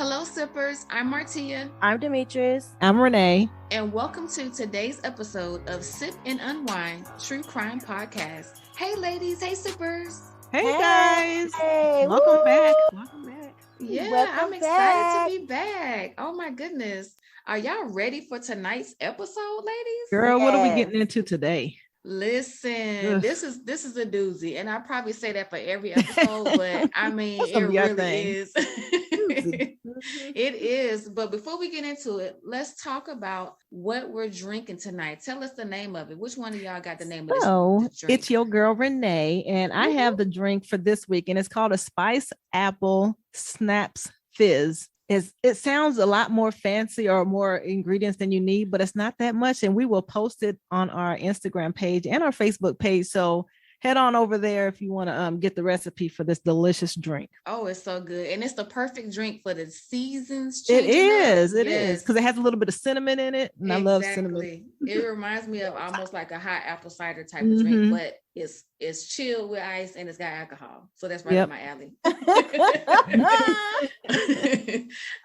Hello, sippers. I'm Martia. I'm Demetrius. I'm Renee. And welcome to today's episode of Sip and Unwine True Crime Podcast. Hey, ladies. Hey, sippers. Hey guys. Hey, welcome back. Welcome back. Yeah, Welcome I'm excited to be back. Oh my goodness. Are y'all ready for tonight's episode, ladies? Girl, What are we Yes. getting into today? Listen, Ugh. this is a doozy, and I probably say that for every episode, but I mean, That's it gonna be our really thing. is. Doozy. It is. But before we get into it, let's talk about what we're drinking tonight. Tell us the name of it. Which one of y'all got the name of So this drink? it's your girl Renee, and I have the drink for this week, and it's called a Spice Apple Snaps Fizz. It sounds a lot more fancy or more ingredients than you need, but it's not that much. And we will post it on our Instagram page and our Facebook page. So head on over there if you want to get the recipe for this delicious drink. Oh, it's so good. And it's the perfect drink for the seasons. It changing up. is Yes. because it has a little bit of cinnamon in it, and I love cinnamon. Exactly. It reminds me of almost like a hot apple cider type of drink, but it's chilled with ice and it's got alcohol. So that's right up my alley.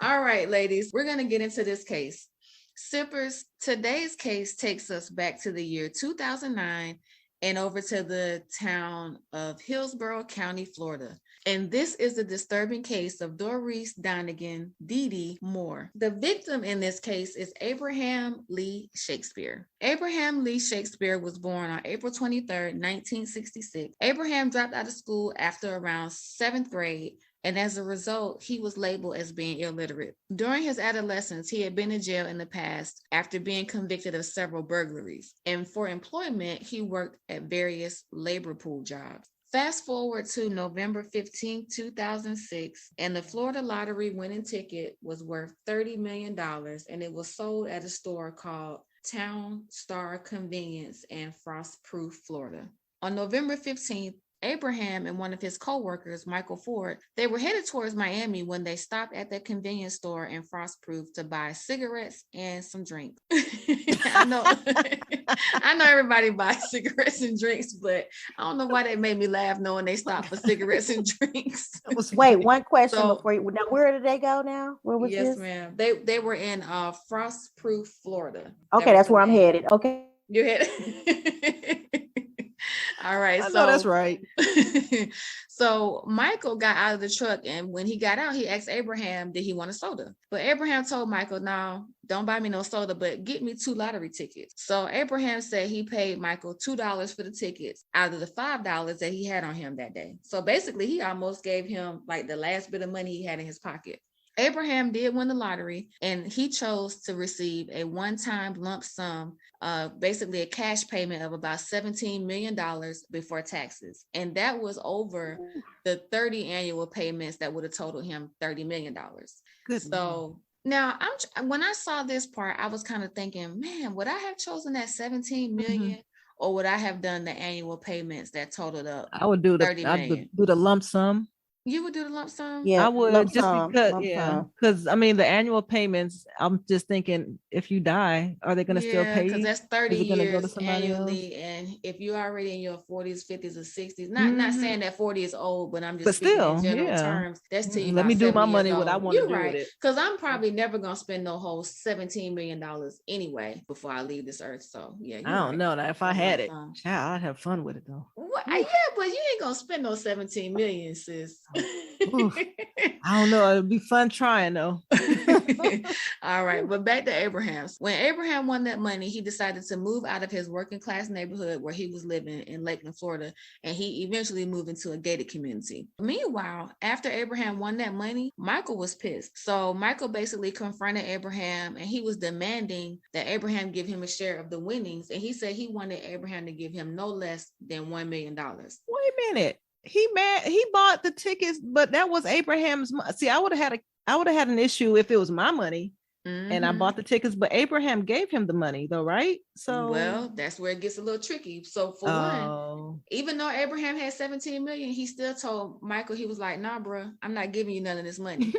All right, ladies, we're going to get into this case. Sippers, today's case takes us back to the year 2009 and over to the town of Hillsborough County, Florida. And this is the disturbing case of Dorice Dee Dee Moore. The victim in this case is Abraham Lee Shakespeare. Abraham Lee Shakespeare was born on April 23rd, 1966. Abraham dropped out of school after around 7th grade, and as a result, he was labeled as being illiterate. During his adolescence, he had been in jail in the past after being convicted of several burglaries. And for employment, he worked at various labor pool jobs. Fast forward to November 15, 2006, and the Florida lottery winning ticket was worth $30 million, and it was sold at a store called Town Star Convenience in Frostproof, Florida. On November 15th, Abraham and one of his co-workers, Michael Ford, they were headed towards Miami when they stopped at that convenience store in Frostproof to buy cigarettes and some drinks. I know everybody buys cigarettes and drinks, but I don't know why that made me laugh knowing they stopped for cigarettes and drinks. Wait, one question before you. Now, where did they go now? Where was yes, this? ma'am. They were in Frostproof, Florida. Okay, that's where I'm headed. Okay. You're headed. All right. I know that's right. So Michael got out of the truck, and when he got out, he asked Abraham, did he want a soda? But Abraham told Michael, no, don't buy me no soda, but get me 2 lottery tickets. So Abraham said he paid Michael $2 for the tickets out of the $5 that he had on him that day. So basically, he almost gave him like the last bit of money he had in his pocket. Abraham did win the lottery, and he chose to receive a one-time lump sum, basically a cash payment of about $17 million before taxes. And that was over the 30 annual payments that would have totaled him $30 million. Good. So now when I saw this part, I was kind of thinking, man, would I have chosen that 17 million or would I have done the annual payments that totaled up? I would do $30 do the lump sum. You would do the lump sum? Yeah, I would lump just sum, because, lump yeah, sum. because I mean the annual payments. I'm just thinking, if you die, are they going to still pay you? Because that's 30 Is it gonna go to years somebody annually, and if you're already in your 40s, 50s, or 60s, not saying that 40 is old, but I'm just But speaking still, in general yeah. terms. That's till you. Let me do my money what what I want to do right. with it. Because I'm probably never gonna spend no whole $17 million anyway before I leave this earth. So yeah, I don't know. Now, if I had it, Lump child, I'd have fun with it though. What? Yeah, but you ain't gonna spend no 17 million, sis. I don't know. It'd be fun trying though. All right, but back to Abraham's. When Abraham won that money, he decided to move out of his working class neighborhood where he was living in Lakeland, Florida, and he eventually moved into a gated community. Meanwhile, after Abraham won that money, Michael was pissed. So Michael basically confronted Abraham, and he was demanding that Abraham give him a share of the winnings, and he said he wanted Abraham to give him no less than $1 million. Wait a minute. He bought the tickets, but that was Abraham's. See, I would have had an issue if it was my money and I bought the tickets, but Abraham gave him the money though, right? So well, that's where it gets a little tricky. So for one, even though Abraham had 17 million, he still told Michael, he was like, nah, bro, I'm not giving you none of this money.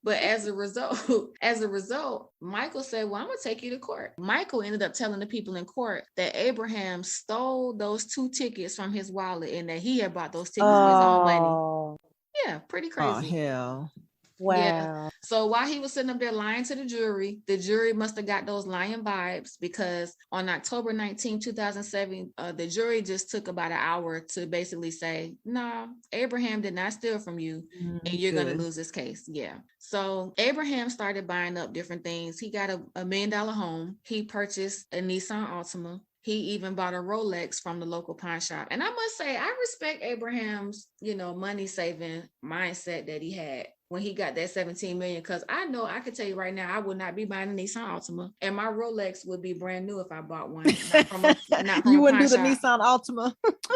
But as a result, Michael said, well, I'm going to take you to court. Michael ended up telling the people in court that Abraham stole those 2 tickets from his wallet and that he had bought those tickets with his own money. Yeah, pretty crazy. Oh, hell. Wow. Yeah. So while he was sitting up there lying to the jury must have got those lying vibes, because on October 19, 2007, the jury just took about an hour to basically say, no, Abraham did not steal from you, and you're going to lose this case. Yeah. So Abraham started buying up different things. He got a $1 million home. He purchased a Nissan Altima. He even bought a Rolex from the local pawn shop. And I must say, I respect Abraham's, money saving mindset that he had when he got that 17 million. Because I know, I can tell you right now, I would not be buying a Nissan Altima, and my Rolex would be brand new if I bought one. You wouldn't do the Nissan Altima.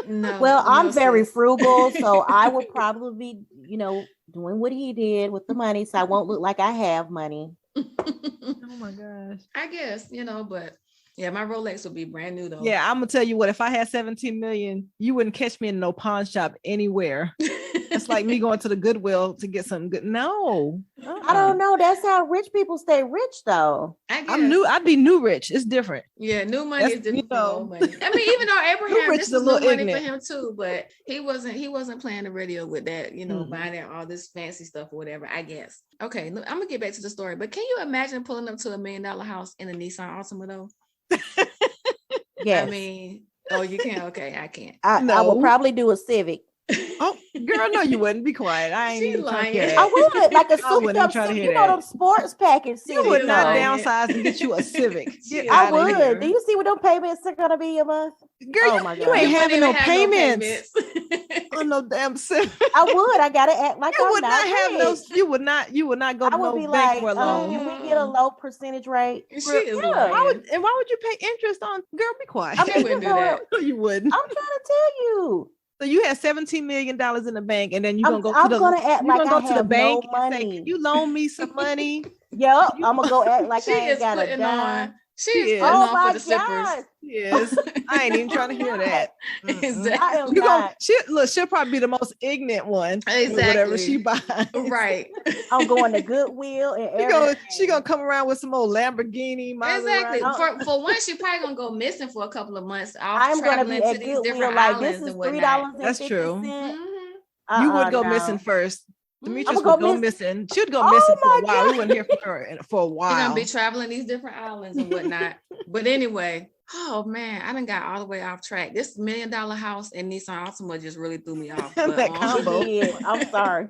No. Well, I'm very frugal, so I would probably be, doing what he did with the money, so I won't look like I have money. Oh my gosh. I guess, but yeah, my Rolex would be brand new though. Yeah, I'm gonna tell you what, if I had 17 million, you wouldn't catch me in no pawn shop anywhere. It's like me going to the Goodwill to get something good. No. I don't know. That's how rich people stay rich though. I'd be new rich. It's different. Yeah, new money is different from old money. I mean, even though Abraham, this was new money for him too, but he wasn't playing the radio with that, buying out all this fancy stuff or whatever, I guess. Okay, I'm gonna get back to the story, but can you imagine pulling up to $1 million house in a Nissan Altima though? Yes. I mean, oh, you can't. Okay, I can't. I will probably do a Civic. Oh, girl, no, you wouldn't. Be quiet. I ain't even lying. I would, like a souped up, them sports package. You would not downsize and get you a Civic. I would. Do you see what them payments are gonna be a month? Girl, you ain't having no payments. On no damn Civic. I would. I gotta act like you would not have those. You would not go to no bank for a loan. Can we get a low percentage rate? Why would you pay interest on? Girl, be quiet. I wouldn't do that. No, you wouldn't. I'm trying to tell you. So you have $17 million in the bank, and then you're gonna go to the bank no and say, "Can you loan me some money?" Yep, I'm gonna go act like I ain't got a dime. She is putting on for the zippers. Yes, I ain't even trying to hear that. Exactly. She'll probably be the most ignorant one. Exactly. Whatever she buys. Right. I'm going to Goodwill and everything. She gonna come around with some old Lamborghini. Exactly. For one, she probably gonna go missing for a couple of months. I'm gonna be at Goodwill like this is $3. That's true. Mm-hmm. You would go missing first. Demetrius would go missing. She'd go missing for a while. We wouldn't hear from her for a while. She's gonna be traveling these different islands and whatnot. But anyway, oh man, I done got all the way off track. This $1 million house in Nissan Altima just really threw me off. But, that combo. I'm sorry.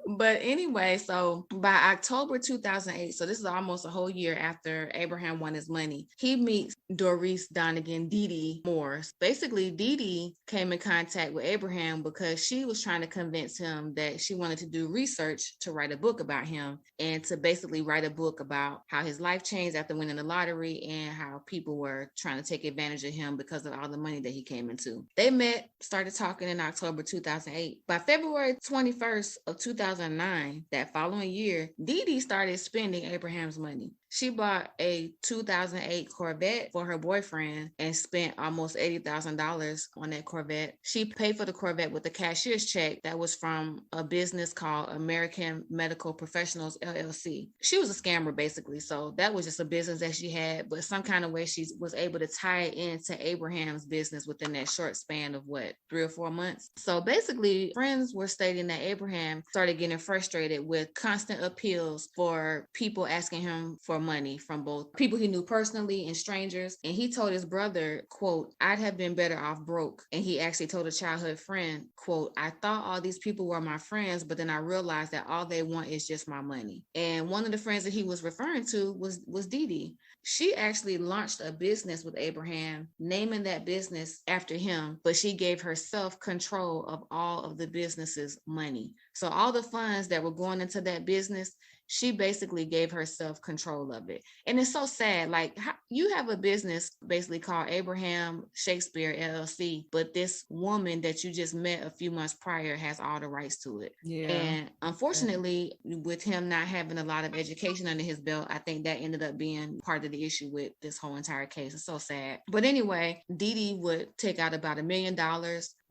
But anyway, so by October 2008, so this is almost a whole year after Abraham won his money, he meets Dorice Dee Dee Moore. Basically, Dee Dee came in contact with Abraham because she was trying to convince him that she wanted to do research to write a book about him, and to basically write a book about how his life changed after winning the lottery and how people were trying to take advantage of him because of all the money that he came into. They met, started talking in October 2008. By February 21st of 2009, that following year, Dee Dee started spending Abraham's money. She bought a 2008 Corvette for her boyfriend and spent almost $80,000 on that Corvette. She paid for the Corvette with a cashier's check that was from a business called American Medical Professionals, LLC. She was a scammer, basically. So that was just a business that she had, but some kind of way she was able to tie it into Abraham's business within that short span of 3 or 4 months. So basically, friends were stating that Abraham started getting frustrated with constant appeals for people asking him for money from both people he knew personally and strangers. And he told his brother, quote, "I'd have been better off broke." And he actually told a childhood friend, quote, "I thought all these people were my friends, but then I realized that all they want is just my money." And one of the friends that he was referring to was Dee Dee. She actually launched a business with Abraham, naming that business after him, but she gave herself control of all of the business's money. So all the funds that were going into that business, she basically gave herself control of it. And it's so sad. Like, you have a business basically called Abraham Shakespeare, LLC, but this woman that you just met a few months prior has all the rights to it. Yeah. And unfortunately, with him not having a lot of education under his belt, I think that ended up being part of the issue with this whole entire case. It's so sad. But anyway, Dee Dee would take out about $1 million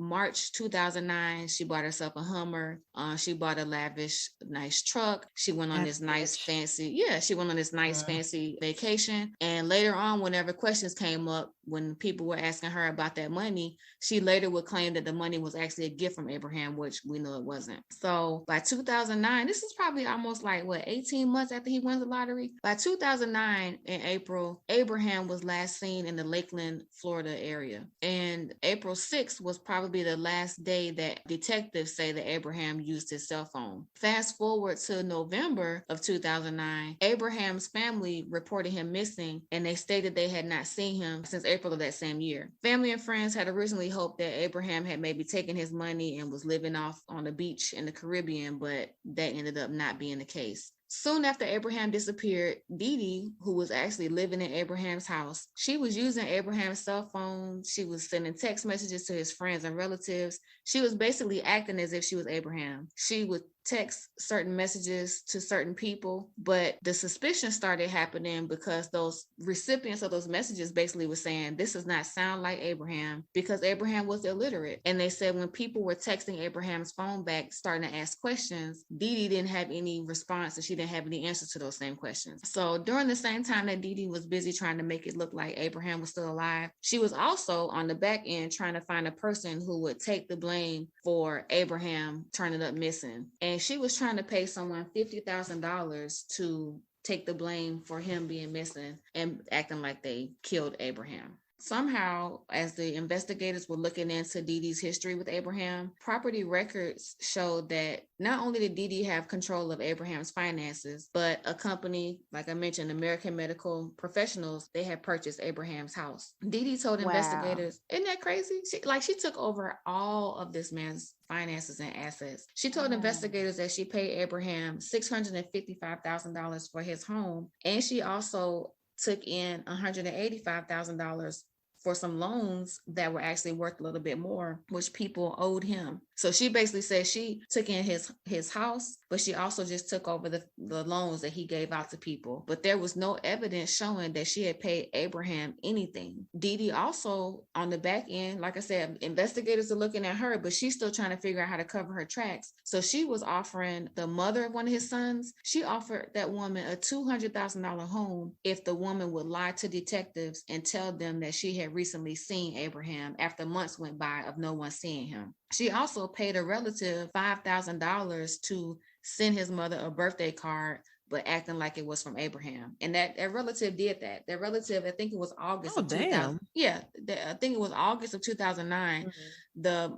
March 2009, she bought herself a Hummer. She bought a lavish, nice truck. She went on this nice, fancy, she went on this nice, fancy vacation. And later on, whenever questions came up, when people were asking her about that money, she later would claim that the money was actually a gift from Abraham, which we know it wasn't. So by 2009, this is probably almost like 18 months after he won the lottery. By 2009, in April, Abraham was last seen in the Lakeland, Florida area. And April 6th was probably the last day that detectives say that Abraham used his cell phone. Fast forward to November of 2009, Abraham's family reported him missing, and they stated they had not seen him since April of that same year. Family and friends had originally hoped that Abraham had maybe taken his money and was living off on the beach in the Caribbean, but that ended up not being the case. Soon after Abraham disappeared, Dee Dee, who was actually living in Abraham's house, she was using Abraham's cell phone. She was sending text messages to his friends and relatives. She was basically acting as if she was Abraham. She would text certain messages to certain people, but the suspicion started happening because those recipients of those messages basically were saying, this does not sound like Abraham, because Abraham was illiterate. And they said when people were texting Abraham's phone back, starting to ask questions, Dee Dee didn't have any response, and she didn't have any answers to those same questions. So during the same time that Dee Dee was busy trying to make it look like Abraham was still alive, she was also on the back end trying to find a person who would take the blame for Abraham turning up missing. And she was trying to pay someone $50,000 to take the blame for him being missing and acting like they killed Abraham. Somehow, as the investigators were looking into Dee Dee's history with Abraham, property records showed that not only did Dee Dee have control of Abraham's finances, but a company, like I mentioned, American Medical Professionals, they had purchased Abraham's house. Dee Dee told investigators, isn't that crazy? She took over all of this man's finances and assets. She told investigators that she paid Abraham $655,000 for his home, and she also took in $185,000 for some loans that were actually worth a little bit more, which people owed him. So she basically said she took in his house, but she also just took over the loans that he gave out to people. But there was no evidence showing that she had paid Abraham anything. Dee Dee also, on the back end, like I said, investigators are looking at her, but she's still trying to figure out how to cover her tracks. So she was offering the mother of one of his sons, she offered that woman a $200,000 home if the woman would lie to detectives and tell them that she had recently seen Abraham after months went by of no one seeing him. She also paid a relative $5,000 to send his mother a birthday card, but acting like it was from Abraham. And that relative did that. That relative, I think it was August of 2000. Yeah, I think it was August of 2009. Mm-hmm.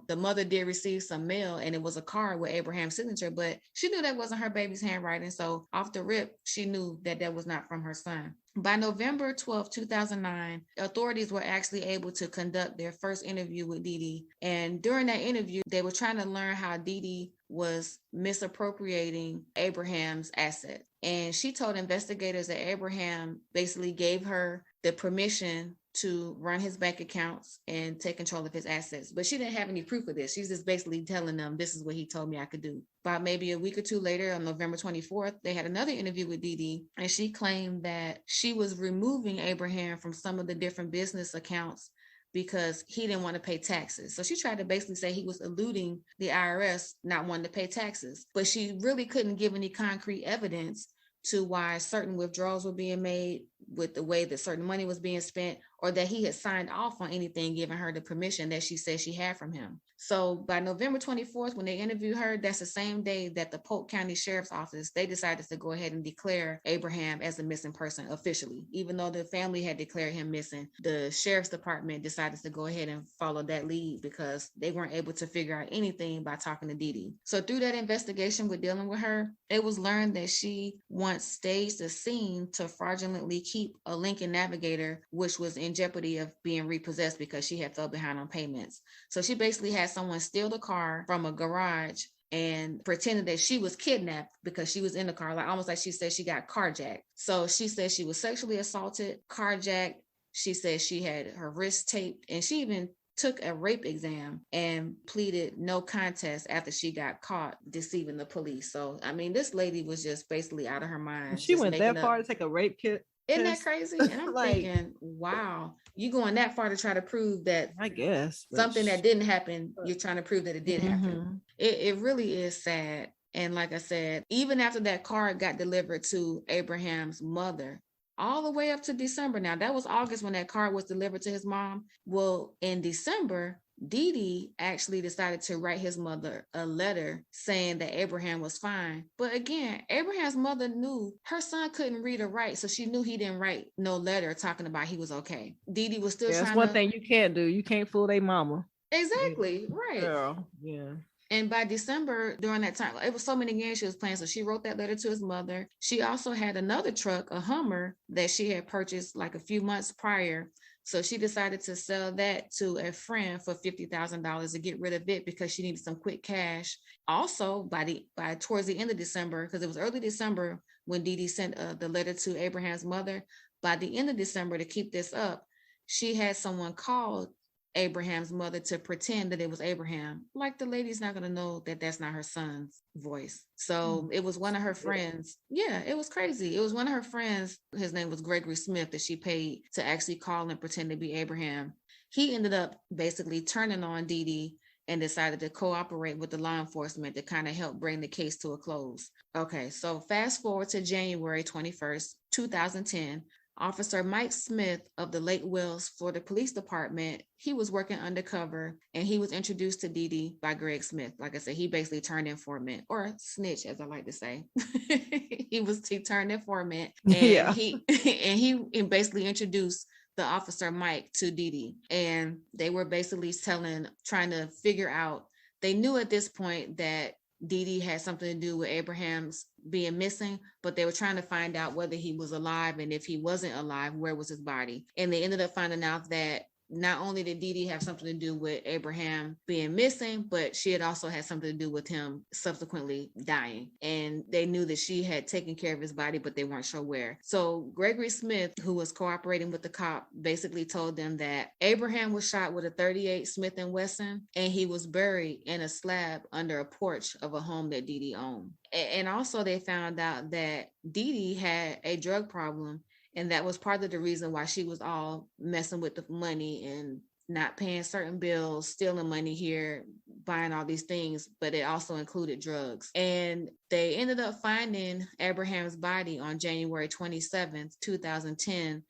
The mother did receive some mail, and it was a card with Abraham's signature, but she knew that wasn't her baby's handwriting. So off the rip, she knew that was not from her son. By November 12, 2009, authorities were actually able to conduct their first interview with Dee Dee. And during that interview, they were trying to learn how Dee Dee was misappropriating Abraham's assets. And she told investigators that Abraham basically gave her the permission to run his bank accounts and take control of his assets. But she didn't have any proof of this. She's just basically telling them, this is what he told me I could do. About maybe a week or two later, on November 24th, they had another interview with Dee Dee, and she claimed that she was removing Abraham from some of the different business accounts because he didn't want to pay taxes. So she tried to basically say he was eluding the IRS, not wanting to pay taxes. But she really couldn't give any concrete evidence to why certain withdrawals were being made, with the way that certain money was being spent, or that he had signed off on anything, giving her the permission that she said she had from him. So by November 24th, when they interviewed her, that's the same day that the Polk County Sheriff's Office, they decided to go ahead and declare Abraham as a missing person officially. Even though the family had declared him missing, the Sheriff's Department decided to go ahead and follow that lead because they weren't able to figure out anything by talking to Dee Dee. So through that investigation with dealing with her, it was learned that she once staged a scene to fraudulently keep a Lincoln Navigator, which was in jeopardy of being repossessed because she had fell behind on payments. So she basically had someone steal the car from a garage and pretended that she was kidnapped because she was in the car, like almost like she said she got carjacked. So she said she was sexually assaulted, carjacked. She said she had her wrist taped, and she even took a rape exam and pleaded no contest after she got caught deceiving the police. So, I mean, this lady was just basically out of her mind. She went that far to take a rape kit? Isn't that crazy? And I'm like, thinking, wow, you going that far to try to prove that I guess something that didn't happen, you're trying to prove that it did happen. It really is sad. And like I said, even after that card got delivered to Abraham's mother, all the way up to December. Now, that was August when that card was delivered to his mom. Well, in December, Dee Dee actually decided to write his mother a letter saying that Abraham was fine. But again, Abraham's mother knew her son couldn't read or write, so she knew he didn't write no letter talking about he was okay. Dee Dee was still trying to... That's one thing you can't do. You can't fool their mama. Exactly, right. Girl, yeah. And by December, during that time, it was so many games she was playing. So she wrote that letter to his mother. She also had another truck, a Hummer, that she had purchased like a few months prior. So she decided to sell that to a friend for $50,000 to get rid of it because she needed some quick cash. Also, by towards the end of December, because it was early December when Dee Dee sent the letter to Abraham's mother. By the end of December, to keep this up, she had someone call Abraham's mother to pretend that it was Abraham. Like, the lady's not going to know that that's not her son's voice. So it was one of her friends. Yeah, it was crazy. It was one of her friends. His name was Gregory Smith, that she paid to actually call and pretend to be Abraham. He ended up basically turning on Dee Dee and decided to cooperate with the law enforcement to kind of help bring the case to a close. Okay, so fast forward to January 21st, 2010. Officer Mike Smith of the Lake Wells, Florida Police Department, he was working undercover, and he was introduced to Dee Dee by Greg Smith. Like I said, he basically turned informant, or snitch, as I like to say. he turned informant, and he basically introduced the officer Mike to Dee Dee, and they were basically trying to figure out. They knew at this point that Dee Dee had something to do with Abraham's being missing, but they were trying to find out whether he was alive, and if he wasn't alive, where was his body? And they ended up finding out that not only did Dee Dee have something to do with Abraham being missing, but she had also had something to do with him subsequently dying. And they knew that she had taken care of his body, but they weren't sure where. So Gregory Smith, who was cooperating with the cop, basically told them that Abraham was shot with a .38 Smith & Wesson, and he was buried in a slab under a porch of a home that Dee Dee owned. And also they found out that Dee Dee had a drug problem, and that was part of the reason why she was all messing with the money and not paying certain bills, stealing money here, buying all these things, but it also included drugs. And they ended up finding Abraham's body on January 27th, 2010,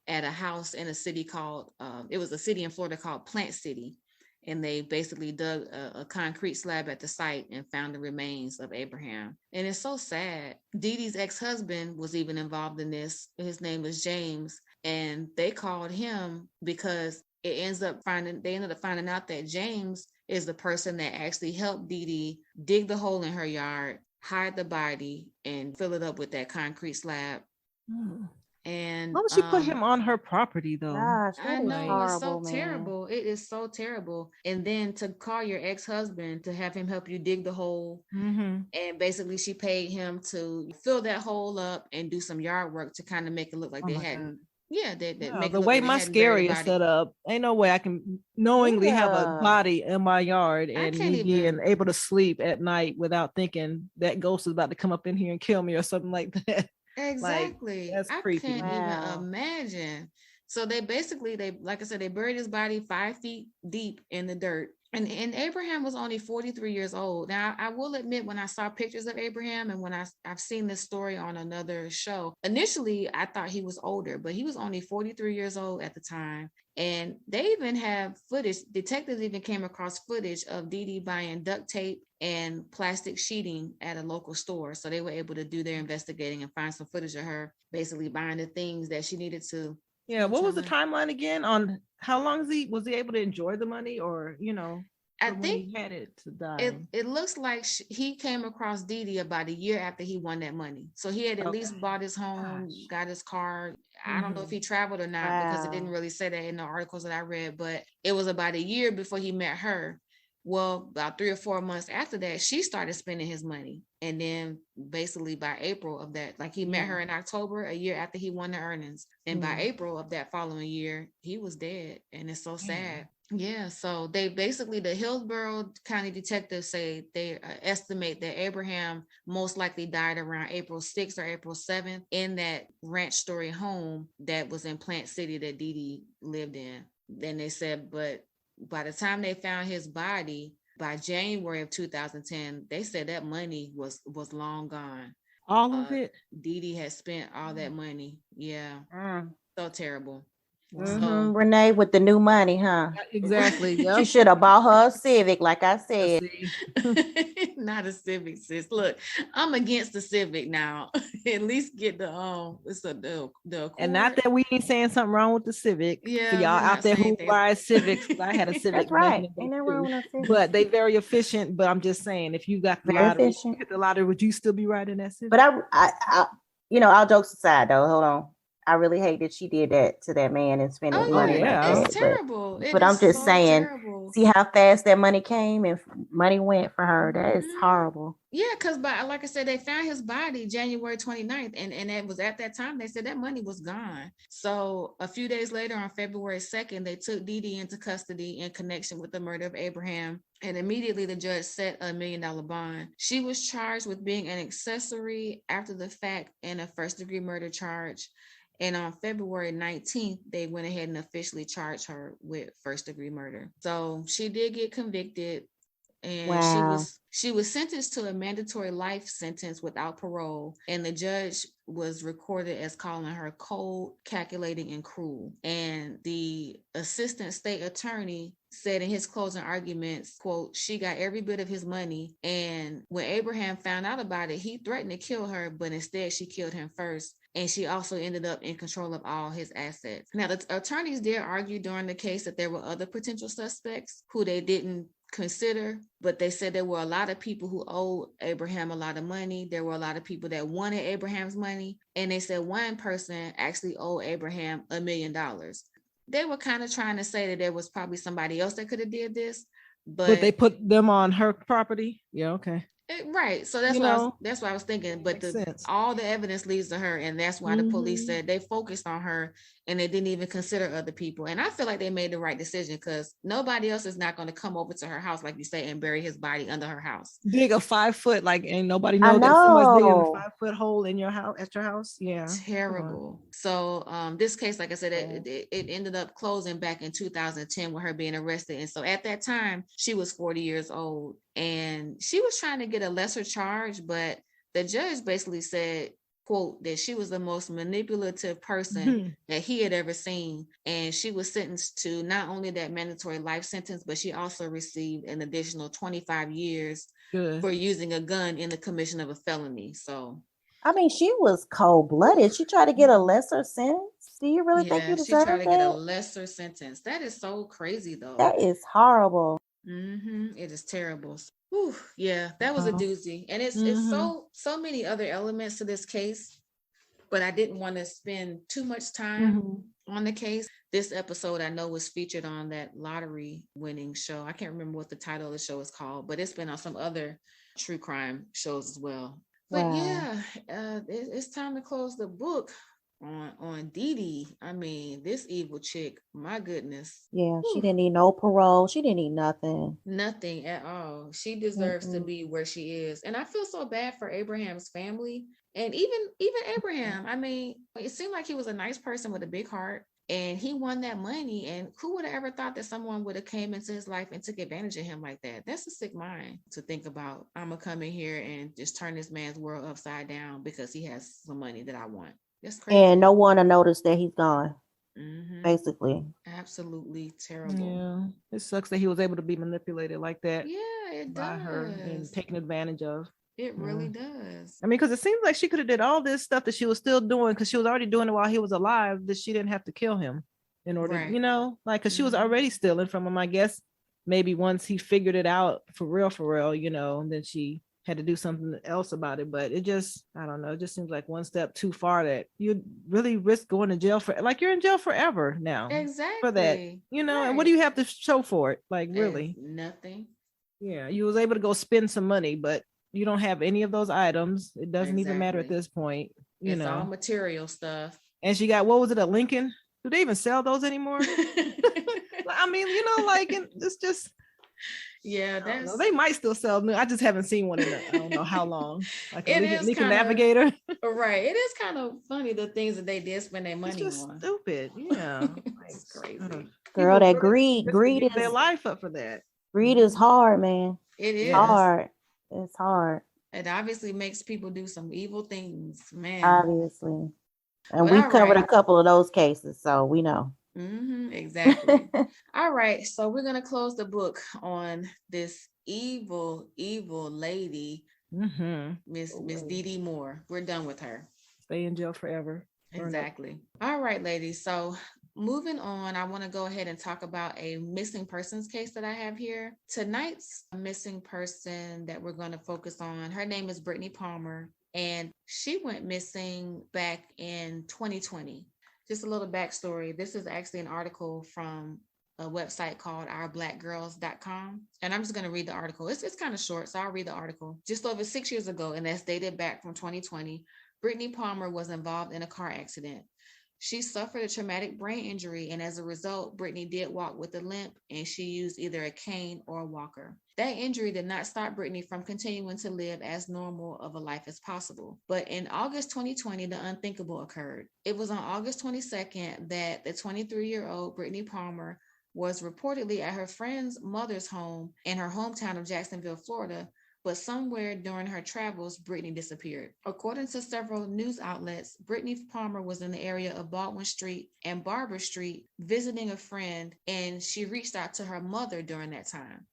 at a house in a city called, it was a city in Florida called Plant City. And they basically dug a concrete slab at the site and found the remains of Abraham. And it's so sad. Dee Dee's ex-husband was even involved in this. His name was James. And they called him because they ended up finding out that James is the person that actually helped Dee Dee dig the hole in her yard, hide the body, and fill it up with that concrete slab. And why would she put him on her property though? Gosh, I know, horrible, it's so man. terrible. It is so terrible. And then to call your ex-husband to have him help you dig the hole. And basically she paid him to fill that hole up and do some yard work to kind of make it look like they hadn't. Yeah, the way my scary is set up, ain't no way I can knowingly have a body in my yard and me being able to sleep at night without thinking that ghost is about to come up in here and kill me or something like that. Exactly. Like, that's creepy. I can't even imagine. So they like I said, they buried his body 5 feet deep in the dirt. And Abraham was only 43 years old. Now, I will admit, when I saw pictures of Abraham and when I've seen this story on another show, initially I thought he was older, but he was only 43 years old at the time. And they even have footage. Detectives even came across footage of Dee Dee buying duct tape and plastic sheeting at a local store. So they were able to do their investigating and find some footage of her basically buying the things that she needed to. Yeah, what was the timeline again on how long was he able to enjoy the money, or I think he had it to die? It looks like he came across Dee Dee about a year after he won that money. So he had at least bought his home, got his car. I don't know if he traveled or not because it didn't really say that in the articles that I read, but it was about a year before he met her. Well, about 3 or 4 months after that, she started spending his money. And then basically by April of that, like he met her in October, a year after he won the earnings. And by April of that following year, he was dead. And it's so sad. Yeah, so they basically, the Hillsborough County detectives say they estimate that Abraham most likely died around April 6th or April 7th in that ranch story home that was in Plant City that Dee Dee lived in. Then they said, but by the time they found his body by January of 2010, they said that money was long gone. All of it. Dee Dee had spent all that money. Yeah, so terrible. So Renee with the new money, huh? Exactly. She Yep. should have bought her a Civic, like I said. not a Civic, sis. Look, I'm against the Civic now. At least get the it's the Accord. And not that we ain't saying something wrong with the Civic. Yeah, for y'all we're out not there saying who that. ride Civics, 'cause I had a Civic That's back right. in the day Ain't nothing too. wrong with no Civic. But they very efficient. But I'm just saying, if you got the Very lottery, efficient. you hit the lottery, would you still be riding that Civic? But I, you know, all jokes aside, though, hold on. I really hate that she did that to that man and spent his money yeah. like that. It's terrible. But I'm just saying, terrible. see how fast that money came and money went for her. That is horrible. Yeah, because like I said, they found his body January 29th, and it was at that time they said that money was gone. So a few days later, on February 2nd, they took Dee Dee into custody in connection with the murder of Abraham, and immediately the judge set $1 million bond. She was charged with being an accessory after the fact and a first-degree murder charge. And on February 19th, they went ahead and officially charged her with first-degree murder. So she did get convicted, and she was sentenced to a mandatory life sentence without parole. And the judge was recorded as calling her cold, calculating, and cruel. And the assistant state attorney said in his closing arguments, quote, she got every bit of his money. And when Abraham found out about it, he threatened to kill her, but instead she killed him first. And she also ended up in control of all his assets. Now, the attorneys did argue during the case that there were other potential suspects who they didn't consider, but they said there were a lot of people who owed Abraham a lot of money. There were a lot of people that wanted Abraham's money. And they said one person actually owed Abraham $1 million. They were kind of trying to say that there was probably somebody else that could have did this, but they put them on her property. Yeah, okay. Right. So that's what I was thinking. But all the evidence leads to her. And that's why the police said they focused on her and they didn't even consider other people. And I feel like they made the right decision because nobody else is not going to come over to her house, like you say, and bury his body under her house. Dig a 5 foot, like, and nobody knows that someone's digging a 5 foot hole in your house, at your house. Yeah. Terrible. So this case, like I said, it ended up closing back in 2010 with her being arrested. And so at that time, she was 40 years old. And she was trying to get a lesser charge, but the judge basically said, quote, that she was the most manipulative person that he had ever seen. And she was sentenced to not only that mandatory life sentence, but she also received an additional 25 years for using a gun in the commission of a felony. So, I mean, she was cold-blooded. She tried to get a lesser sentence. Do you really think you deserve that? She tried to get a lesser sentence. That is so crazy, though. That is horrible. It is terrible. Whew, yeah, that was a doozy. And it's so many other elements to this case, but I didn't want to spend too much time on the case. This episode I know was featured on that lottery winning show. I can't remember what the title of the show is called, but it's been on some other true crime shows as well. But it's time to close the book on Dee Dee. I mean, this evil chick, my goodness. Yeah, she didn't need no parole. She didn't need nothing. Nothing at all. She deserves to be where she is. And I feel so bad for Abraham's family. And even Abraham. I mean, it seemed like he was a nice person with a big heart. And he won that money. And who would have ever thought that someone would have came into his life and took advantage of him like that? That's a sick mind to think about. I'm going to come in here and just turn this man's world upside down because he has some money that I want. That's crazy. And no one will notice that he's gone. Basically. Absolutely terrible. Yeah. It sucks that he was able to be manipulated like that. Yeah, it by does. her and taken advantage of. It really does. I mean, because it seems like she could have did all this stuff that she was still doing because she was already doing it while he was alive, that she didn't have to kill him in order, you know, like, because she was already stealing from him. I guess maybe once he figured it out for real, you know, then she had to do something else about it. But it just, I don't know, it just seems like one step too far that you'd really risk going to jail for, like, you're in jail forever now. Exactly. For that, you know, and what do you have to show for it? Like, really? Nothing. Yeah, you was able to go spend some money, but you don't have any of those items. It doesn't even matter at this point. You know, all material stuff. And she got, what was it, a Lincoln Do they even sell those anymore? I mean, like it's just. Yeah, that's. They might still sell them. I just haven't seen one in I don't know how long. Like it a is Leaky kinda, Navigator. Right. It is kind of funny the things that they did spend their money It's just on. Stupid. Yeah. It's crazy. Girl, that greed is their life up for that. Greed is hard, man. It is hard. It's hard. It obviously makes people do some evil things, man. Obviously. And we've covered a couple of those cases, so we know. Exactly. All right. So we're going to close the book on this evil lady, Miss Dee Dee Moore. We're done with her. Stay in jail forever. Exactly. All right, ladies. So moving on, I want to go ahead and talk about a missing persons case that I have here. Tonight's missing person that we're going to focus on, her name is Brittany Palmer, and she went missing back in 2020. Just a little backstory. This is actually an article from a website called ourblackgirls.com. And I'm just going to read the article. It's kind of short, so I'll read the article. Just over 6 years ago, and that's dated back from 2020, Brittany Palmer was involved in a car accident. She suffered a traumatic brain injury, and as a result, Brittany did walk with a limp, and she used either a cane or a walker. That injury did not stop Brittany from continuing to live as normal of a life as possible. But in August 2020, the unthinkable occurred. It was on August 22nd that the 23-year-old Brittany Palmer was reportedly at her friend's mother's home in her hometown of Jacksonville, Florida, but somewhere during her travels, Brittany disappeared. According to several news outlets, Brittany Palmer was in the area of Baldwin Street and Barber Street visiting a friend, and she reached out to her mother during that time.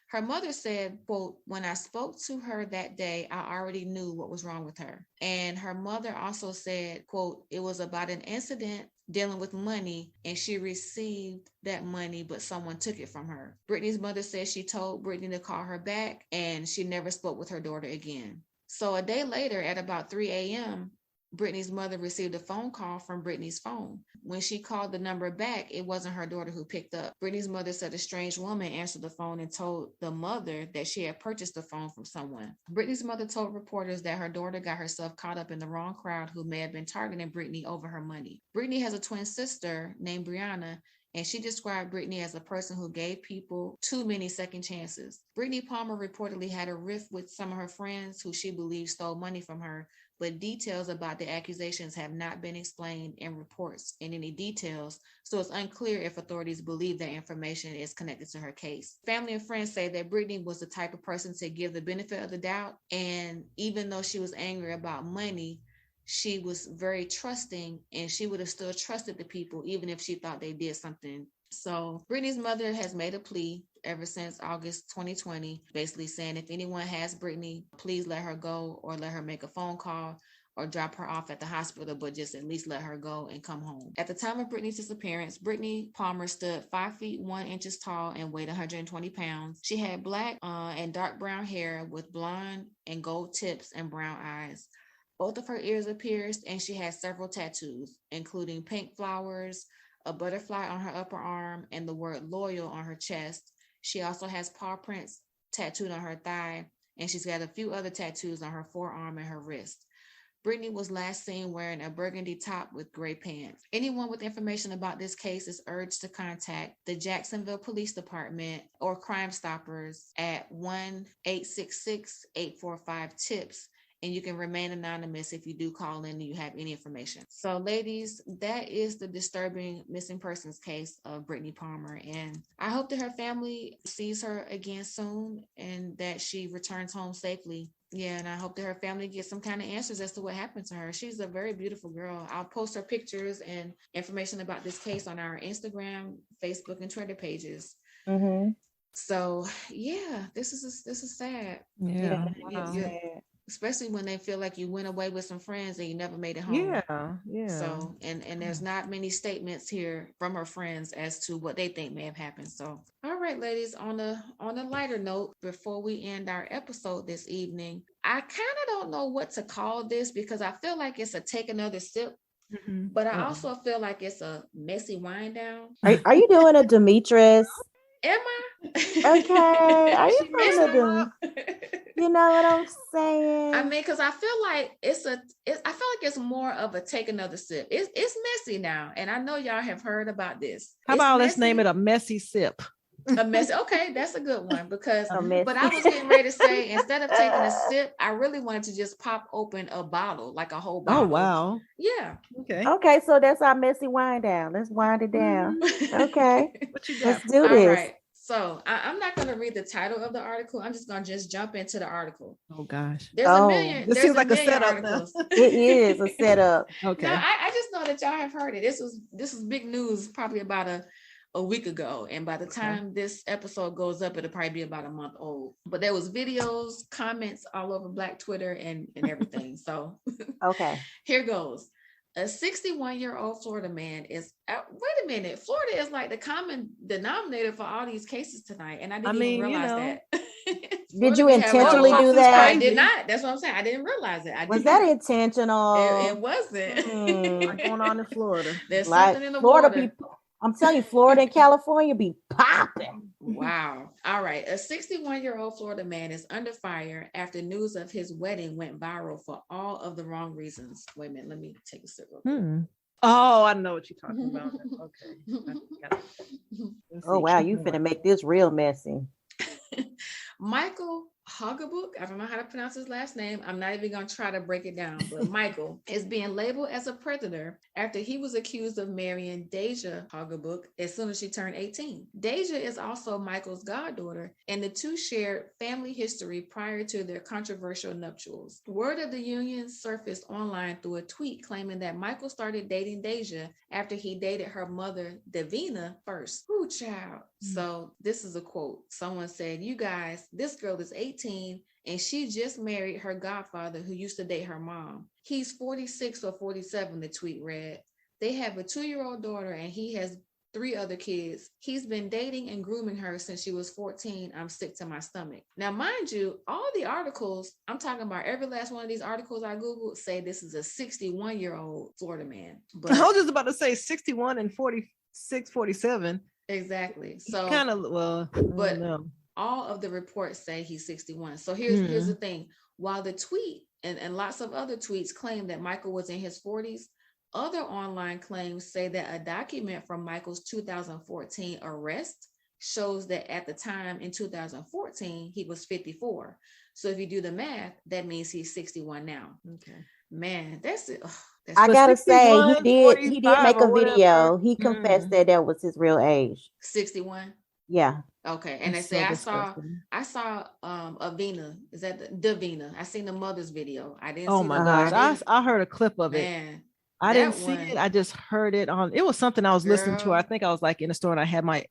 Her mother said, quote, "When I spoke to her that day, I already knew what was wrong with her." And her mother also said, quote, "It was about an incident dealing with money, and she received that money, but someone took it from her." Brittany's mother said she told Brittany to call her back, and she never spoke with her daughter again. So a day later, at about 3 a.m., Brittany's mother received a phone call from Brittany's phone. When she called the number back, it wasn't her daughter who picked up. Brittany's mother said a strange woman answered the phone and told the mother that she had purchased the phone from someone. Brittany's mother told reporters that her daughter got herself caught up in the wrong crowd who may have been targeting Brittany over her money. Brittany has a twin sister named Brianna, and she described Brittany as a person who gave people too many second chances. Brittany Palmer reportedly had a rift with some of her friends who she believed stole money from her, but details about the accusations have not been explained in reports in any details, so it's unclear if authorities believe that information is connected to her case. Family and friends say that Brittany was the type of person to give the benefit of the doubt, and even though she was angry about money, she was very trusting, and she would have still trusted the people even if she thought they did something. So Brittany's mother has made a plea ever since August 2020, basically saying if anyone has Brittany, please let her go, or let her make a phone call, or drop her off at the hospital, but just at least let her go and come home. At the time of Brittany's disappearance, Brittany Palmer stood 5 feet 1 inches tall and weighed 120 pounds. She had black and dark brown hair with blonde and gold tips and brown eyes. Both of her ears are pierced, and she has several tattoos, including pink flowers, a butterfly on her upper arm, and the word loyal on her chest. She also has paw prints tattooed on her thigh, and she's got a few other tattoos on her forearm and her wrist. Brittany was last seen wearing a burgundy top with gray pants. Anyone with information about this case is urged to contact the Jacksonville Police Department or Crime Stoppers at 1-866-845-TIPS. And you can remain anonymous if you do call in and you have any information. So ladies, that is the disturbing missing persons case of Brittany Palmer. And I hope that her family sees her again soon and that she returns home safely. Yeah, and I hope that her family gets some kind of answers as to what happened to her. She's a very beautiful girl. I'll post her pictures and information about this case on our Instagram, Facebook, and Twitter pages. Mm-hmm. So yeah, this is sad. Yeah. Especially when they feel like you went away with some friends and you never made it home. Yeah. So, and there's not many statements here from her friends as to what they think may have happened. So, all right, ladies, on a lighter note, before we end our episode this evening, I kind of don't know what to call this because I feel like it's a take another sip, but I also feel like it's a messy wind down. Are you doing a Demetrius? Am I? Okay. Are you doing a You know what I'm saying? I mean, because I feel like it's more of a take another sip. It's messy now, and I know y'all have heard about this. How about let's name it a messy sip? A messy. Okay, that's a good one because. But I was getting ready to say instead of taking a sip, I really wanted to just pop open a bottle, like a whole bottle. Oh wow. Yeah. Okay. Okay, so that's our messy wind down. Let's wind it down. Okay. What you got? Let's do All this. right. So I'm not going to read the title of the article. I'm just going to just jump into the article. Oh gosh. There's a million. This seems like a setup. It is a setup. Okay. No, I just know that y'all have heard it. This was big news probably about a week ago. And by the time this episode goes up, it'll probably be about a month old. But there was videos, comments all over Black Twitter and everything. So okay. Here goes. A 61-year-old Florida man is wait a minute. Florida is like the common denominator for all these cases tonight. And I didn't even realize that. Did you intentionally do that? I did not. That's what I'm saying. I didn't realize it. Was that intentional? It wasn't. What's going on in Florida? There's something in the Florida water. people. I'm telling you, Florida and California be popping. Wow. All right. A 61-year-old Florida man is under fire after news of his wedding went viral for all of the wrong reasons. Wait a minute. Let me take a sip real quick. Oh, I know what you're talking about. Okay. Oh, wow. You finna make this real messy. Michael Hoggabook, I don't know how to pronounce his last name. I'm not even going to try to break it down, but Michael is being labeled as a predator after he was accused of marrying Deja Hoggabook as soon as she turned 18. Deja is also Michael's goddaughter, and the two shared family history prior to their controversial nuptials. Word of the union surfaced online through a tweet claiming that Michael started dating Deja after he dated her mother, Davina, first. Ooh, child. So this is a quote. Someone said, "You guys, this girl is 18 and she just married her godfather who used to date her mom. He's 46 or 47," the tweet read. "They have a 2-year-old daughter and he has 3 other kids. He's been dating and grooming her since she was 14. I'm sick to my stomach." Now, mind you, all the articles, I'm talking about every last one of these articles I Googled say this is a 61-year-old Florida man. But I was just about to say 61 and 46, 47. Exactly. So kind of but all of the reports say he's 61. So here's the thing. While the tweet and lots of other tweets claim that Michael was in his 40s, other online claims say that a document from Michael's 2014 arrest shows that at the time in 2014, he was 54. So if you do the math, that means he's 61 now. Okay. Man, that's it. I gotta say, he did make a video. He confessed that was his real age. 61. Yeah. Okay. And they say I saw Avina. Is that Davina? I seen the mother's video. I didn't. Oh my gosh! I heard a clip of it. I didn't see it. I just heard it on. It was something I was listening to. I think I was like in the store and I had my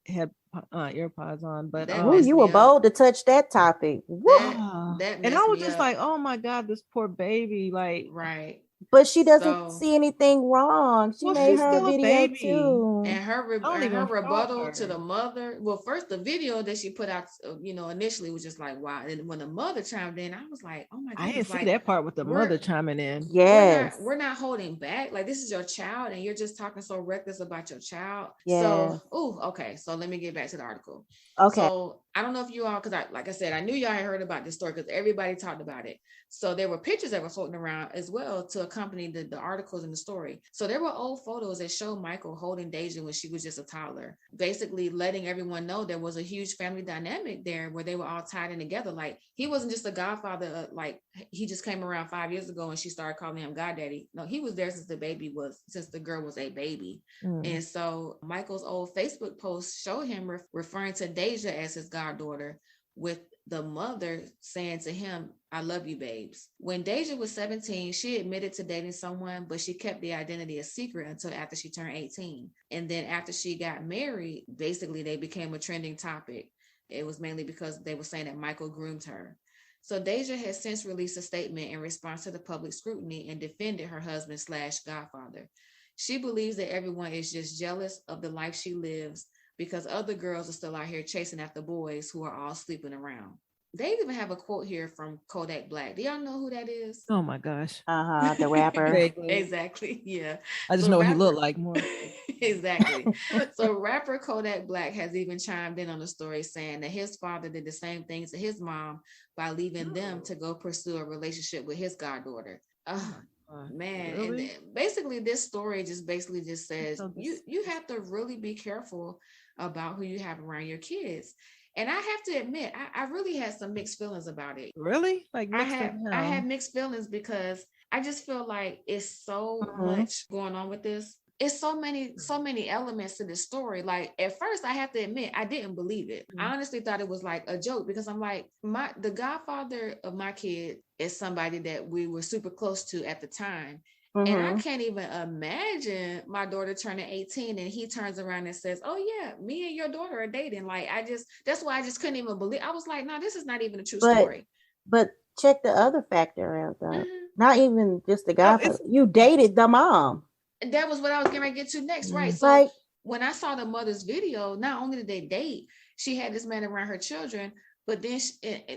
earpods on. But you were bold to touch that topic. And I was just like, oh my God, this poor baby. Like, right. But she doesn't see anything wrong. She made her video too. And her rebuttal to the mother. Well, first the video that she put out, initially was just like, wow. And when the mother chimed in, I was like, oh my God. I didn't see that part with the mother chiming in. Yes. We're not holding back. Like, this is your child and you're just talking so reckless about your child. Yeah. So, okay. So let me get back to the article. Okay. So I don't know if you all, because like I said, I knew y'all had heard about this story because everybody talked about it. So there were pictures that were floating around as well to accompany the articles in the story. So there were old photos that showed Michael holding Deja when she was just a toddler, basically letting everyone know there was a huge family dynamic there where they were all tied in together. Like, he wasn't just a godfather, like he just came around 5 years ago and she started calling him goddaddy. No, he was there since the girl was a baby. And so Michael's old Facebook posts show him referring to Deja as his goddaughter, with the mother saying to him, "I love you, babes." When Deja was 17, she admitted to dating someone, but she kept the identity a secret until after she turned 18. And then after she got married, basically they became a trending topic. It was mainly because they were saying that Michael groomed her. So Deja has since released a statement in response to the public scrutiny and defended her husband/godfather. She believes that everyone is just jealous of the life she lives because other girls are still out here chasing after boys who are all sleeping around. they even have a quote here from Kodak Black. Do y'all know who that is? Oh my gosh. The rapper. Exactly. Yeah. I just know what he looked like more. Exactly. So rapper Kodak Black has even chimed in on the story, saying that his father did the same things to his mom by leaving them to go pursue a relationship with his goddaughter. Man, really? and basically this story just says you have to really be careful about who you have around your kids. And I have to admit, I really had some mixed feelings about it. Really? Like I had mixed feelings because I just feel like it's so much going on with this. It's so many elements to this story. Like at first, I have to admit, I didn't believe it. I honestly thought it was like a joke because I'm like, the godfather of my kid is somebody that we were super close to at the time. And I can't even imagine my daughter turning 18 and he turns around and says, "Oh yeah, me and your daughter are dating." Like that's why I just couldn't even believe. I was like, no, this is not even a true story. But check the other factor out though. Not even just the godfather. You dated the mom. That was what I was going to get to next, right? So like, when I saw the mother's video, not only did they date, she had this man around her children, but then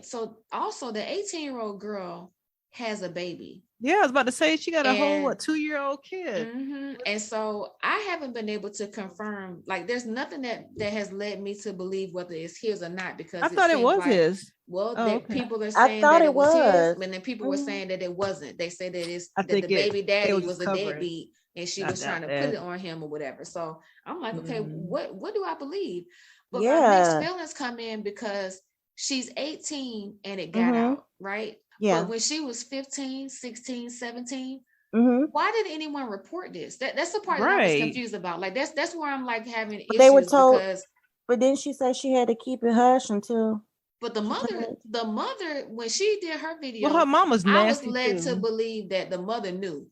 so also the 18-year-old girl has a baby. Yeah, I was about to say she got a whole 2-year-old kid. And so I haven't been able to confirm, like there's nothing that has led me to believe whether it's his or not, because I thought it was his. Well, people are saying that it was his, and then people were saying that it wasn't. They say that the baby daddy was a deadbeat and she was trying to put it on him or whatever. So I'm like, okay, what do I believe? But my mixed feelings come in because she's 18 and it got out, right? Yeah. But when she was 15, 16, 17, why didn't anyone report this? That's the part that I was confused about. Like that's where I'm like having issues. They were told, but then she said she had to keep it hush until. But the mother, when she did her video, well, her mom was nasty. I was led to believe that the mother knew.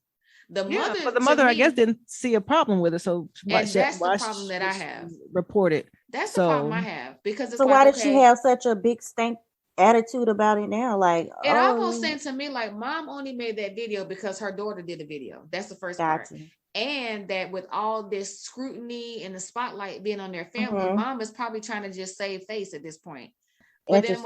But the mother, I guess, didn't see a problem with it. So that's the problem that I have. Reported. That's the problem I have, because it's so why did she have such a big stank attitude about it now? Like it almost seemed to me like mom only made that video because her daughter did the video. That's the first part. And that with all this scrutiny and the spotlight being on their family, mom is probably trying to just save face at this point. But then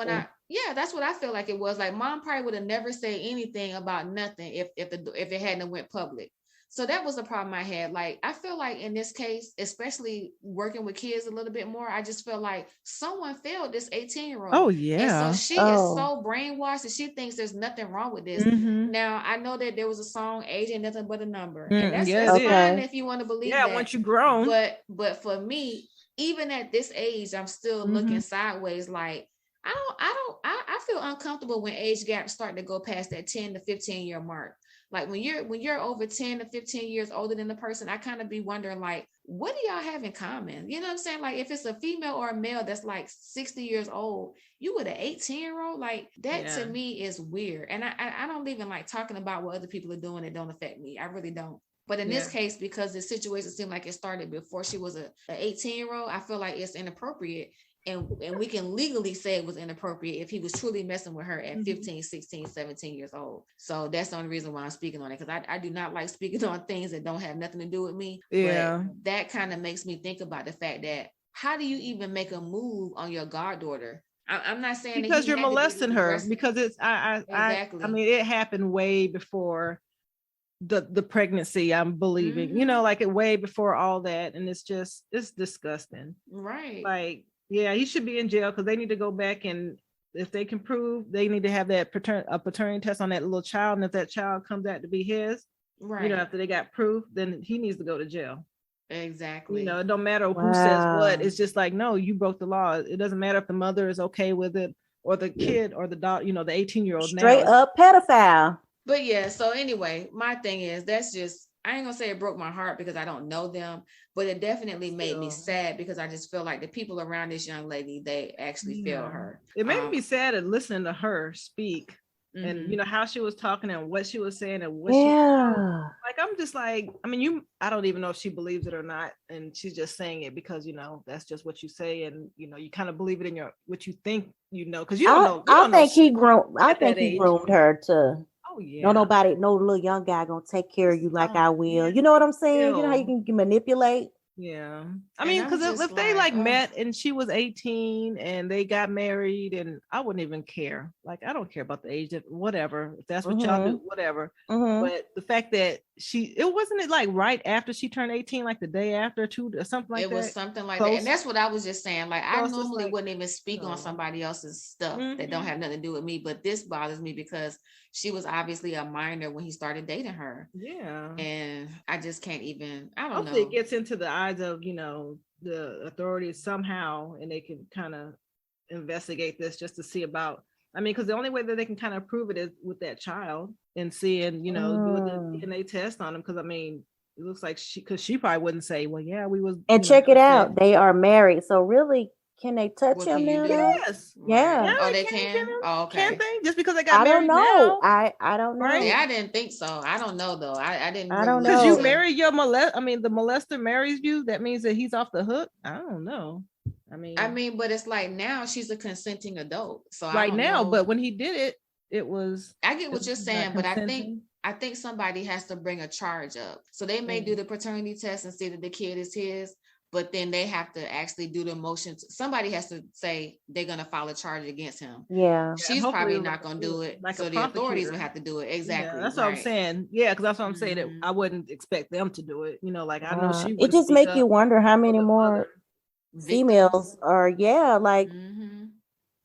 that's what I feel like it was. Like mom probably would have never said anything about nothing if it hadn't went public. So that was the problem I had. Like, I feel like in this case, especially working with kids a little bit more, I just feel like someone failed this 18-year-old. Oh, yeah. And so she is so brainwashed that she thinks there's nothing wrong with this. Now, I know that there was a song, "Age Ain't Nothing But a Number." And that's fine if you want to believe that. Yeah, once you're grown. But for me, even at this age, I'm still looking sideways. Like, I feel uncomfortable when age gaps start to go past that 10 to 15 year mark. Like when you're over 10 to 15 years older than the person, I kind of be wondering, like, what do y'all have in common? You know what I'm saying? Like if it's a female or a male that's like 60 years old, you with an 18-year-old, like that to me is weird. And I don't even like talking about what other people are doing that don't affect me. I really don't. But in this case, because the situation seemed like it started before she was an 18-year-old, I feel like it's inappropriate. And we can legally say it was inappropriate if he was truly messing with her at 15, 16, 17 years old. So that's the only reason why I'm speaking on it, because I do not like speaking on things that don't have nothing to do with me. Yeah. But that kind of makes me think about the fact that how do you even make a move on your goddaughter? I'm not saying because you're molesting her, because it's exactly. I mean, it happened way before the pregnancy, I'm believing, you know, like it way before all that. And it's disgusting. Right. Like, yeah, he should be in jail because they need to go back, and if they can prove, they need to have that paternity test on that little child. And if that child comes out to be his, you know, after they got proof, then he needs to go to jail. Exactly. You know, it don't matter who says what. It's just like, no, you broke the law. It doesn't matter if the mother is okay with it or the kid or the dog, you know, the 18-year-old. Straight up pedophile. But yeah, so anyway, my thing is, that's just, I ain't gonna say it broke my heart because I don't know them, but it definitely made me sad because I just feel like the people around this young lady, they actually feel her. It made me sad at listening to her speak and, you know, how she was talking and what she was saying and what she like, I'm just like, I mean, I don't even know if she believes it or not. And she's just saying it because, you know, that's just what you say. And, you know, you kind of believe it in what you think, you know, because you don't know. I think he groomed her to. Oh, yeah. No little young guy gonna take care of you like I will. You know what I'm saying? You know how you can manipulate? Yeah. I And mean, I'm because if just they like, like met and she was 18 and they got married, and I wouldn't even care. Like, I don't care about the age of whatever. If that's what y'all do, whatever. But the fact that it wasn't like right after she turned 18, like the day after, two or something like it that. was something like Close. that. And that's what I was just saying. Like, I So it's just normally like, wouldn't even speak on somebody else's stuff that don't have nothing to do with me. But this bothers me because she was obviously a minor when he started dating her. Yeah. And I just can't even, I don't Hopefully know. it gets into the eyes of, the authorities somehow, and they can kind of investigate this just to see about, I mean, because the only way that they can kind of prove it is with that child and seeing, doing the DNA test on him. Because I mean, it looks like she probably wouldn't say, well, yeah, we was. And check it out, they are married. So really, can they touch him now? Yes. Yeah. Right. Oh, they can. Oh, okay. Can't they? Just because they got I don't married know. now? I don't know. Right? Yeah, I didn't think so. I don't know though. I didn't. I don't Because know. you marry your the molester marries you. That means that he's off the hook. I don't know. I mean, but it's like now she's a consenting adult. So right I don't now, know. but when he did it, it was. I get what you're saying, but I think somebody has to bring a charge up. So they may do the paternity test and see that the kid is his, but then they have to actually do the motion. Somebody has to say they're going to file a charge against him. Yeah. She's probably not going to do it. Like so the authorities would have to do it. Exactly. Yeah, that's what I'm saying. Yeah, because that's what I'm saying. That I wouldn't expect them to do it. Like I know she. It just make you wonder how many more females are. Yeah, like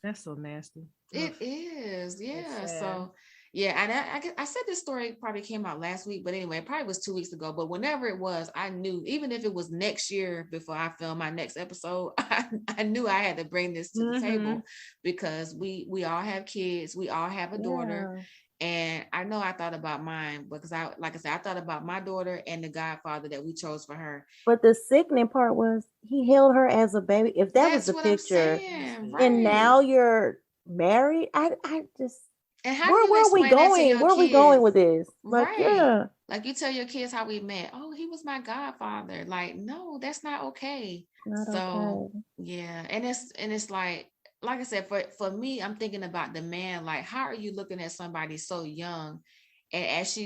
that's so nasty. It is. Yeah. So. Yeah, and I said this story probably came out last week, but anyway, it probably was 2 weeks ago. But whenever it was, I knew, even if it was next year before I filmed my next episode, I knew I had to bring this to the table because we all have kids, we all have a daughter, and I know I thought about mine because I thought about my daughter and the godfather that we chose for her. But the sickening part was he held her as a baby. If that's the picture, and now you're married, I just. And how where are we going? Where are we going with this? Like, yeah. Like you tell your kids how we met. Oh, he was my godfather. Like, no, that's not okay. Yeah. And it's like I said, for me, I'm thinking about the man. Like, how are you looking at somebody so young? And as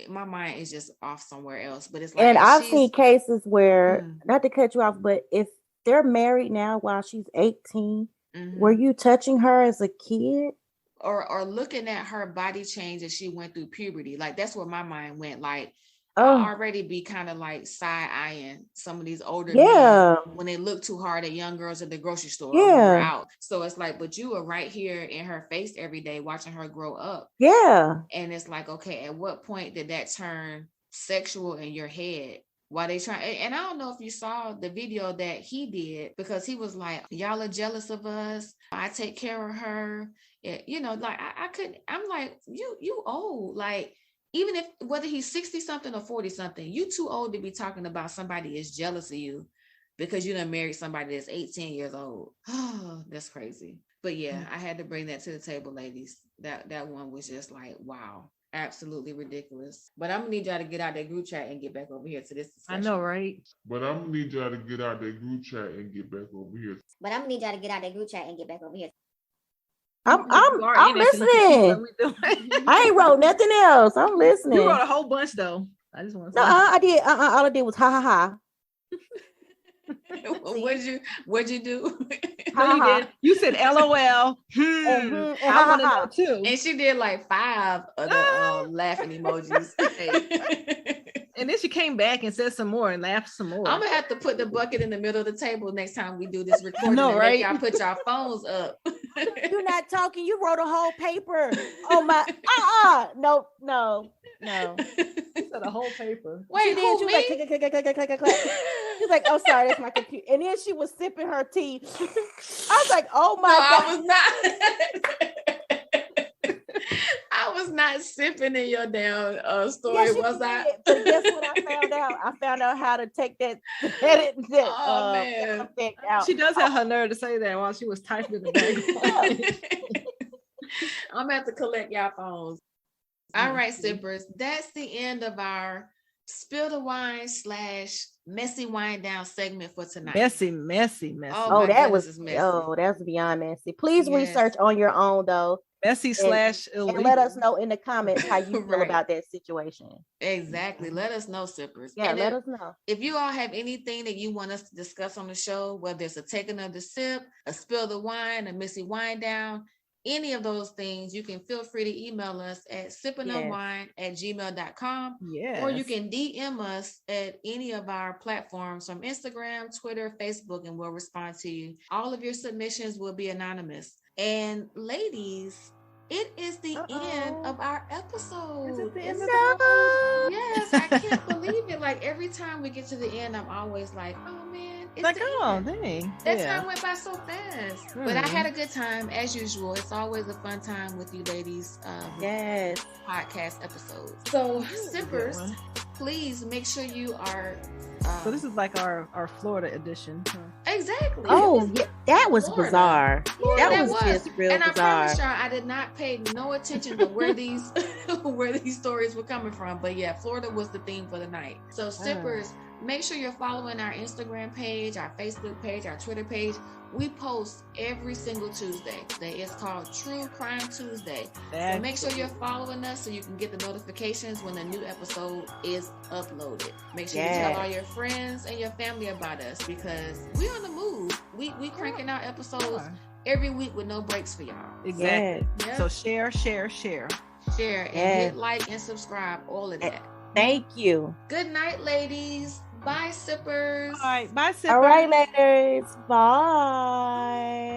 my mind is just off somewhere else. But it's like, and I've seen cases where, not to cut you off, but if they're married now while she's 18, were you touching her as a kid? Or looking at her body change as she went through puberty. Like, that's where my mind went. Like, I'll already be kind of like side-eyeing some of these older men when they look too hard at young girls at the grocery store or when we're out. So it's like, but you are right here in her face every day watching her grow up. Yeah. And it's like, okay, at what point did that turn sexual in your head? Why they trying? And I don't know if you saw the video that he did, because he was like, y'all are jealous of us. I take care of her. Like I couldn't, I'm like, you old. Like, even if whether he's 60 something or 40 something, you too old to be talking about somebody is jealous of you because you done married somebody that's 18 years old. Oh, that's crazy. But yeah, I had to bring that to the table, ladies. That one was just like, wow. Absolutely ridiculous. But I'm gonna need y'all to get out that group chat and get back over here to this discussion. I know, right? But I'm gonna need y'all to get out that group chat and get back over here. I'm listening. I ain't wrote nothing else. I'm listening. You wrote a whole bunch though. I just want to say. No, I did. All I did was ha ha ha. What'd you do? No, you did. You said LOL. I want to know too. And she did like 5 of the laughing emojis. And then she came back and said some more and laughed some more. I'm gonna have to put the bucket in the middle of the table next time we do this recording. No, right? Y'all put y'all phones up. You're not talking. You wrote a whole paper. Oh my. No. She said a whole paper. Wait, she was like, click. She's like, oh, sorry, that's my computer. And then she was sipping her tea. I was like, oh my God. I was not. I was not sipping in your damn story, yes, was I? But guess what I found out? I found out how to take that man. Out. She does have her nerve to say that while she was typing in the background. I'm gonna have to collect y'all phones. All right, sippers. That's the end of our Spill the Wine / messy wine down segment for tonight. Messy. Oh, that was messy. Oh, that's beyond messy. Please research on your own though. Messy slash illegal. And let us know in the comments how you feel Right. about that situation. Exactly. Let us know, sippers. Yeah, And let us know. if you all have anything that you want us to discuss on the show, whether it's a taking of the sip, a spill the wine, a missy wine down, any of those things, you can feel free to email us at sipnunwine@gmail.com. Yes. Or you can DM us at any of our platforms from Instagram, Twitter, Facebook, and we'll respond to you. All of your submissions will be anonymous. And ladies, it is the end of our episode. Is it the end of No. Yes, I can't believe it. Like every time we get to the end, I'm always like, oh man, it's like, the oh, end. dang. That Yeah. time went by so fast. But I had a good time as usual. It's always a fun time with you ladies. Yes. Podcast episodes. So Good sippers, one. please make sure you are. So this is like our Florida edition. Huh? Exactly. Oh, yeah, that was Florida. bizarre. Yeah, that was just real and bizarre. I promise y'all, I did not pay no attention to where these stories were coming from. But yeah, Florida was the theme for the night. So sippers, make sure you're following our Instagram page, our Facebook page, our Twitter page. We post every single Tuesday. It's called True Crime Tuesday. So make sure you're following us so you can get the notifications when a new episode is uploaded. Make sure you tell all your friends and your family about us because we on the move. We cranking out episodes every week with no breaks for y'all. Exactly. Yeah. So share. Share and hit like and subscribe. All of that. Thank you. Good night, ladies. Bye, sippers. All right. Bye, sippers. All right, ladies. Bye.